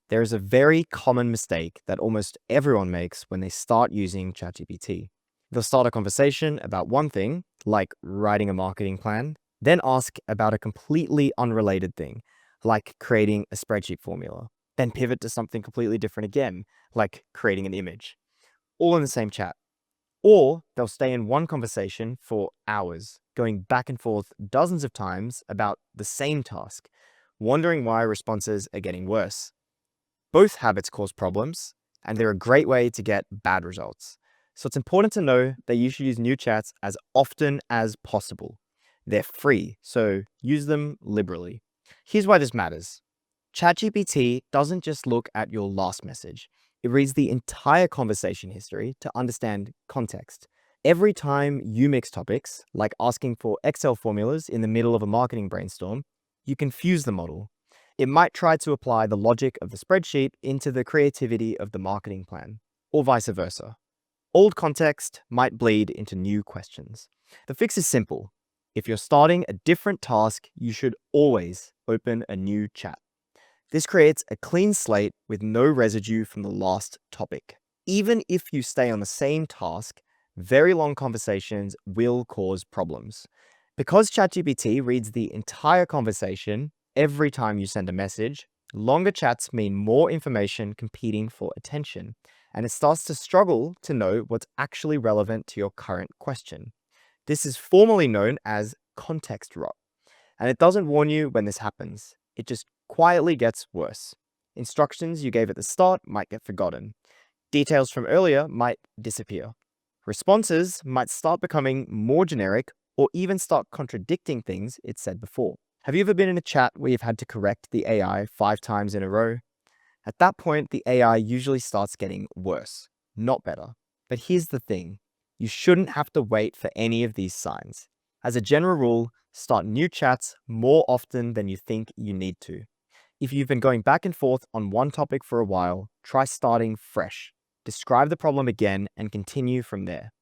There is a very common mistake that almost everyone makes when they start using ChatGPT. They'll start a conversation about one thing, like writing a marketing plan, then ask about a completely unrelated thing, like creating a spreadsheet formula, then pivot to something completely different again, like creating an image, all in the same chat. Or they'll stay in one conversation for hours, going back and forth dozens of times about the same task, wondering why responses are getting worse. Both habits cause problems, and they're a great way to get bad results. So it's important to know that you should use new chats as often as possible. They're free, so use them liberally. Here's why this matters. ChatGPT doesn't just look at your last message. It reads the entire conversation history to understand context. Every time you mix topics, like asking for Excel formulas in the middle of a marketing brainstorm, you confuse the model. It might try to apply the logic of the spreadsheet into the creativity of the marketing plan, or vice versa. Old context might bleed into new questions. The fix is simple. If you're starting a different task, you should always open a new chat. This creates a clean slate with no residue from the last topic. Even if you stay on the same task, very long conversations will cause problems. Because ChatGPT reads the entire conversation every time you send a message, longer chats mean more information competing for attention, and it starts to struggle to know what's actually relevant to your current question. This is formally known as context rot, and it doesn't warn you when this happens. It just quietly gets worse. Instructions you gave at the start might get forgotten. Details from earlier might disappear. Responses might start becoming more generic or even start contradicting things it said before. Have you ever been in a chat where you've had to correct the AI 5 times in a row? At that point, the AI usually starts getting worse, not better. But here's the thing. You shouldn't have to wait for any of these signs. As a general rule, start new chats more often than you think you need to. If you've been going back and forth on one topic for a while, try starting fresh. Describe the problem again and continue from there.